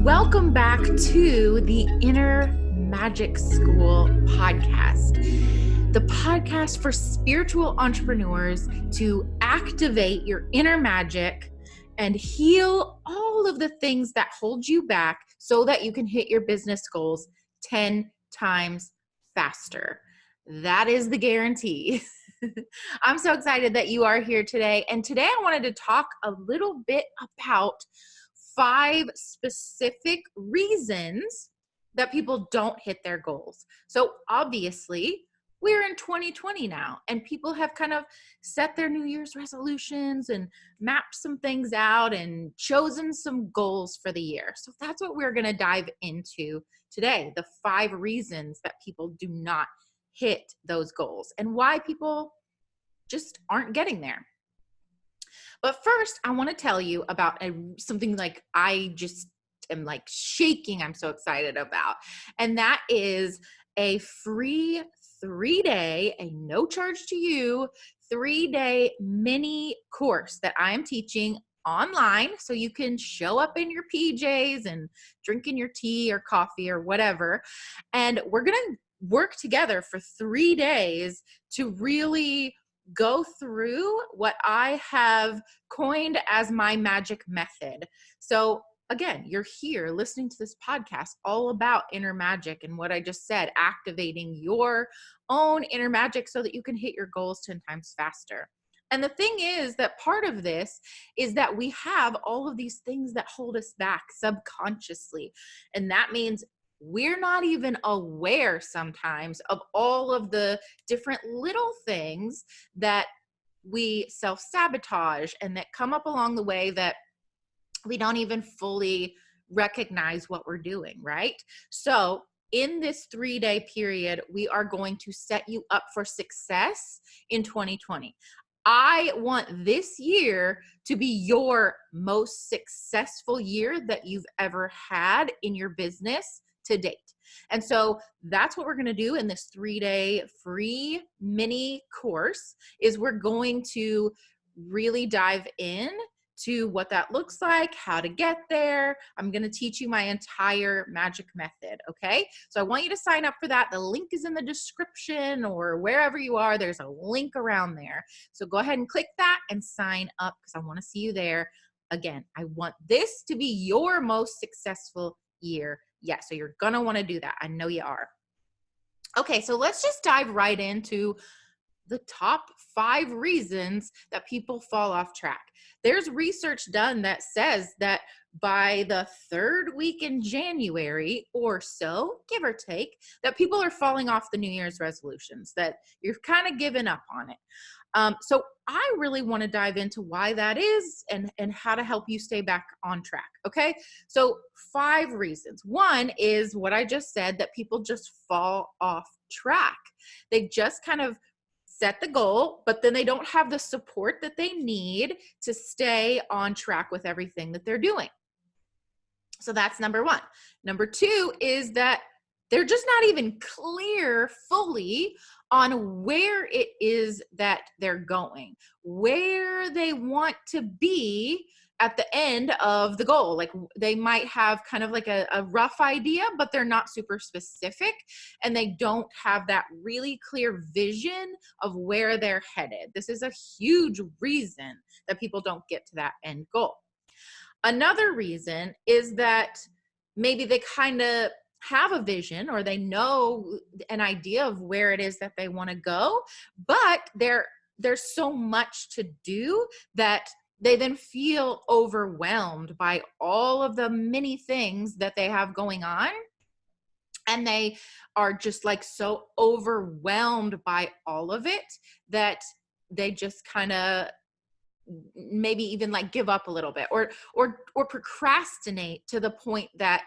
Welcome back to the Inner Magic School podcast, the podcast for spiritual entrepreneurs to activate your inner magic and heal all of the things that hold you back so that you can hit your business goals 10 times faster. That is the guarantee. I'm so excited that you are here today. And today I wanted to talk a little bit about 5 specific reasons that people don't hit their goals. So obviously, we're in 2020 now, and people have kind of set their New Year's resolutions and mapped some things out and chosen some goals for the year. So that's what we're going to dive into today, the 5 reasons that people do not hit those goals and why people just aren't getting there. But first, I want to tell you about something like I just am like shaking. I'm so excited about. And that is a free 3-day, a no charge to you, 3-day mini course that I am teaching online. So you can show up in your PJs and drinking your tea or coffee or whatever. And we're going to work together for 3 days to really go through what I have coined as my Magik Method. So again, you're here listening to this podcast all about inner magic and what I just said, activating your own inner magic so that you can hit your goals 10 times faster. And the thing is that part of this is that we have all of these things that hold us back subconsciously. And that means we're not even aware sometimes of all of the different little things that we self-sabotage and that come up along the way that we don't even fully recognize what we're doing, right? So in this 3-day period, we are going to set you up for success in 2020. I want this year to be your most successful year that you've ever had in your business to date. And so that's what we're going to do in this 3-day free mini course is we're going to really dive in to what that looks like, how to get there. I'm going to teach you my entire Magik Method. Okay. So I want you to sign up for that. The link is in the description or wherever you are. There's a link around there. So go ahead and click that and sign up because I want to see you there. Again, I want this to be your most successful year. Yeah, so you're going to want to do that. I know you are. Okay, so let's just dive right into the top 5 reasons that people fall off track. There's research done that says that by the 3rd week in January or so, give or take, that people are falling off the New Year's resolutions, that you're kind of giving up on it. So I really want to dive into why that is and how to help you stay back on track. Okay. So 5 reasons. One is what I just said, that people just fall off track. They just kind of set the goal, but then they don't have the support that they need to stay on track with everything that they're doing. So that's number 1. Number 2 is that they're just not even clear fully on where it is that they're going, where they want to be at the end of the goal. Like they might have kind of like a rough idea, but they're not super specific and they don't have that really clear vision of where they're headed. This is a huge reason that people don't get to that end goal. Another reason is that maybe they kind of have a vision or they know an idea of where it is that they want to go, but there's so much to do that they then feel overwhelmed by all of the many things that they have going on. And they are just like so overwhelmed by all of it that they just kind of maybe even like give up a little bit or procrastinate to the point that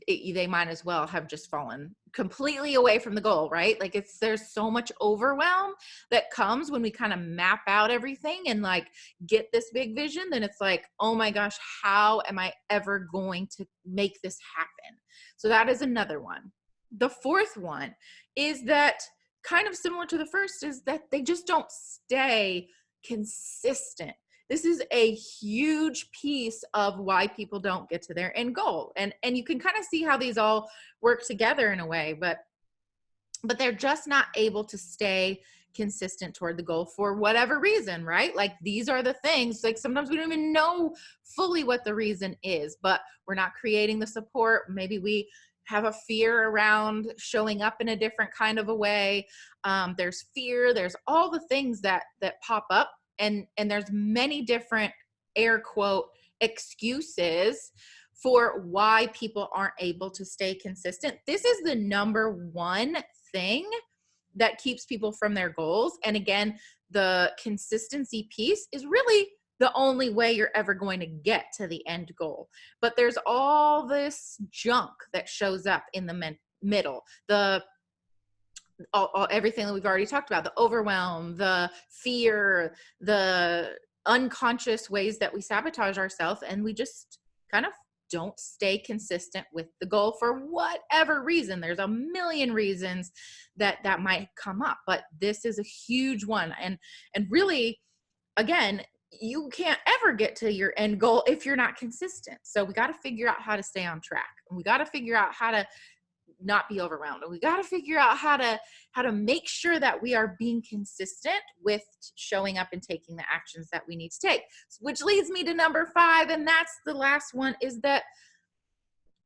they might as well have just fallen completely away from the goal, right? Like there's so much overwhelm that comes when we kind of map out everything and like get this big vision. Then it's like, oh my gosh, how am I ever going to make this happen? So that is another one. The 4th one is that kind of similar to the first is that they just don't stay consistent. this is a huge piece of why people don't get to their end goal. And you can kind of see how these all work together in a way, but they're just not able to stay consistent toward the goal for whatever reason, right? Like these are the things, like sometimes we don't even know fully what the reason is, but we're not creating the support. Maybe we have a fear around showing up in a different kind of a way. There's fear, there's all the things that pop up, and there's many different air quote excuses for why people aren't able to stay consistent. This is the number one thing that keeps people from their goals. And again, the consistency piece is really the only way you're ever going to get to the end goal. But there's all this junk that shows up in the middle, everything that we've already talked about, the overwhelm, the fear, the unconscious ways that we sabotage ourselves, and we just kind of don't stay consistent with the goal for whatever reason. There's a million reasons that might come up, but this is a huge one. And really, again, you can't ever get to your end goal if you're not consistent. So we got to figure out how to stay on track, and we got to figure out how to not be overwhelmed. And we got to figure out how to make sure that we are being consistent with showing up and taking the actions that we need to take, which leads me to number 5. And that's the last one, is that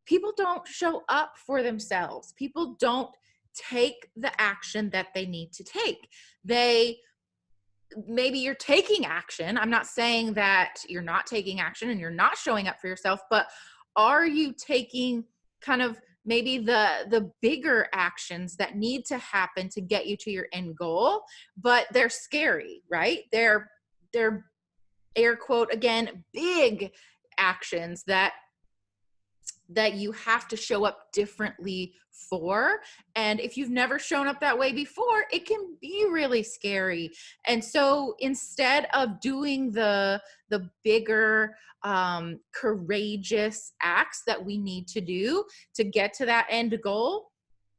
people don't show up for themselves. People don't take the action that they need to take. Maybe you're taking action. I'm not saying that you're not taking action and you're not showing up for yourself, but are you taking kind of maybe the bigger actions that need to happen to get you to your end goal, but they're scary, right? They're air quote, again, big actions that you have to show up differently for. And if you've never shown up that way before, it can be really scary. And so instead of doing the bigger, courageous acts that we need to do to get to that end goal,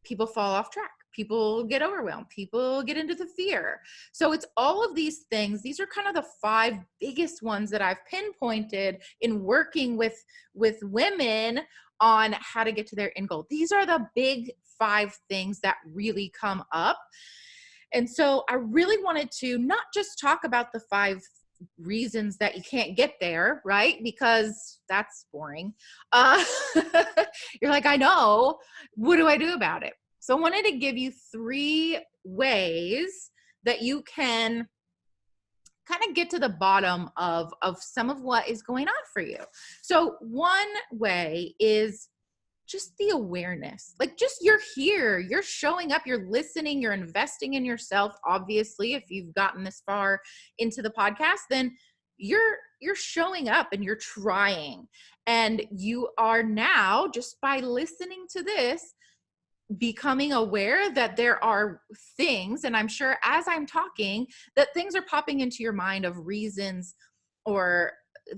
people fall off track. People get overwhelmed. People get into the fear. So it's all of these things. These are kind of the 5 biggest ones that I've pinpointed in working with women on how to get to their end goal. These are the big 5 things that really come up. And so I really wanted to not just talk about the 5 reasons that you can't get there, right? Because that's boring. You're like, I know. What do I do about it? So I wanted to give you 3 ways that you can kind of get to the bottom of some of what is going on for you. So one way is just the awareness. Like, just you're here, you're showing up, you're listening, you're investing in yourself. Obviously, if you've gotten this far into the podcast, then you're showing up and you're trying. And you are now, just by listening to this, becoming aware that there are things, and I'm sure as I'm talking, that things are popping into your mind of reasons, or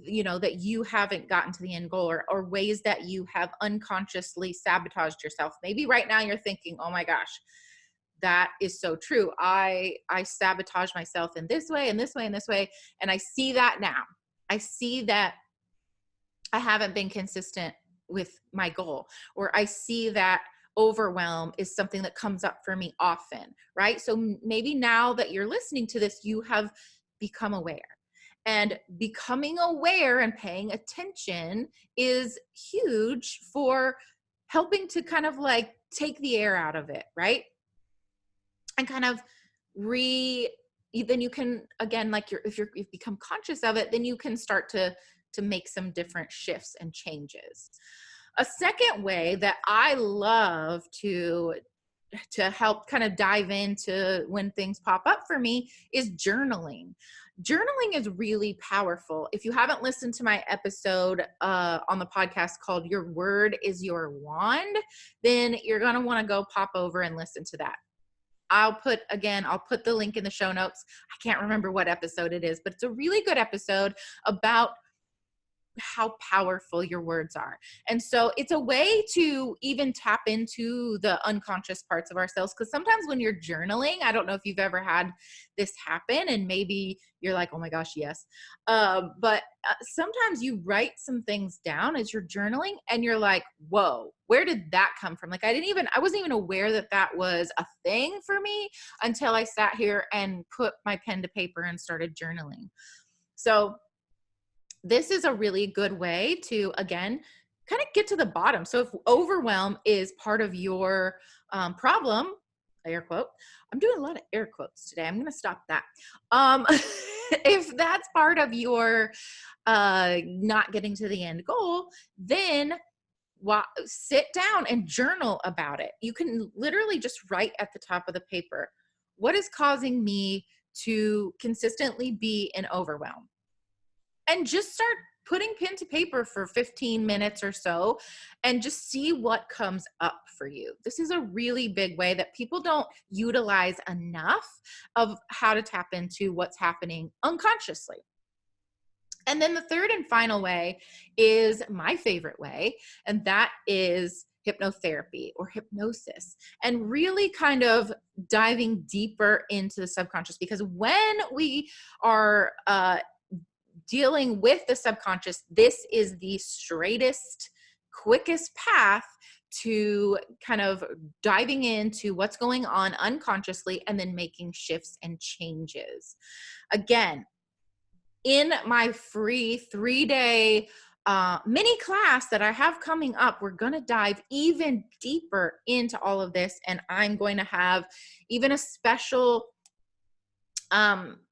that you haven't gotten to the end goal, or ways that you have unconsciously sabotaged yourself. Maybe right now you're thinking, oh my gosh, that is so true. I sabotage myself in this way and this way and this way. And I see that now. I see that I haven't been consistent with my goal, or I see that overwhelm is something that comes up for me often, right? So maybe now that you're listening to this, you have become aware. And becoming aware and paying attention is huge for helping to kind of like take the air out of it, right? And kind of then you can, again, like if you've become conscious of it, then you can start to make some different shifts and changes. A second way that I love to help kind of dive into when things pop up for me is journaling. Journaling is really powerful. If you haven't listened to my episode on the podcast called Your Word is Your Wand, then you're going to want to go pop over and listen to that. I'll put the link in the show notes. I can't remember what episode it is, but it's a really good episode about how powerful your words are. And so it's a way to even tap into the unconscious parts of ourselves. Because sometimes when you're journaling, I don't know if you've ever had this happen, and maybe you're like, oh my gosh, yes. But sometimes you write some things down as you're journaling and you're like, whoa, where did that come from? Like, I wasn't even aware that that was a thing for me until I sat here and put my pen to paper and started journaling. So this is a really good way to, again, kind of get to the bottom. So if overwhelm is part of your problem, air quote, I'm doing a lot of air quotes today. I'm going to stop that. If that's part of your not getting to the end goal, then sit down and journal about it. You can literally just write at the top of the paper, what is causing me to consistently be in overwhelm? And just start putting pen to paper for 15 minutes or so and just see what comes up for you. This is a really big way that people don't utilize enough of how to tap into what's happening unconsciously. And then the third and final way is my favorite way, and that is hypnotherapy or hypnosis, and really kind of diving deeper into the subconscious, because when we are dealing with the subconscious, this is the straightest, quickest path to kind of diving into what's going on unconsciously and then making shifts and changes. Again, in my free 3-day mini class that I have coming up, we're going to dive even deeper into all of this. And I'm going to have even a special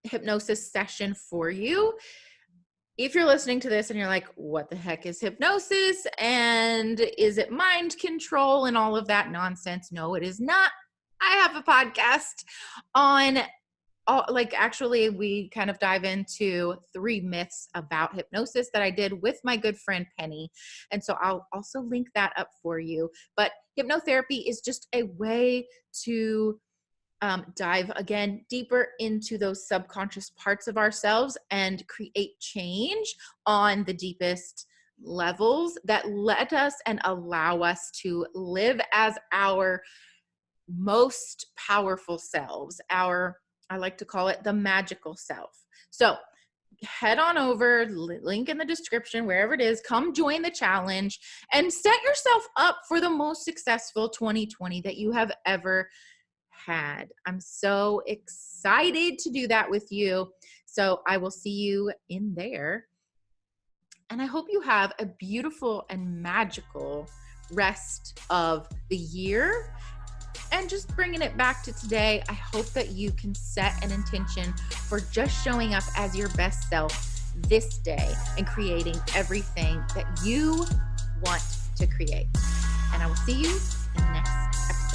hypnosis session for you. If you're listening to this and you're like, what the heck is hypnosis? And is it mind control and all of that nonsense? No, it is not. I have a podcast on, actually we kind of dive into 3 myths about hypnosis that I did with my good friend Penny. And so I'll also link that up for you. But hypnotherapy is just a way to dive again deeper into those subconscious parts of ourselves and create change on the deepest levels that let us and allow us to live as our most powerful selves, I like to call it the magical self. So head on over, link in the description, wherever it is, come join the challenge and set yourself up for the most successful 2020 that you have ever had. I'm so excited to do that with you. So I will see you in there. And I hope you have a beautiful and magical rest of the year. And just bringing it back to today, I hope that you can set an intention for just showing up as your best self this day and creating everything that you want to create. And I will see you in the next episode.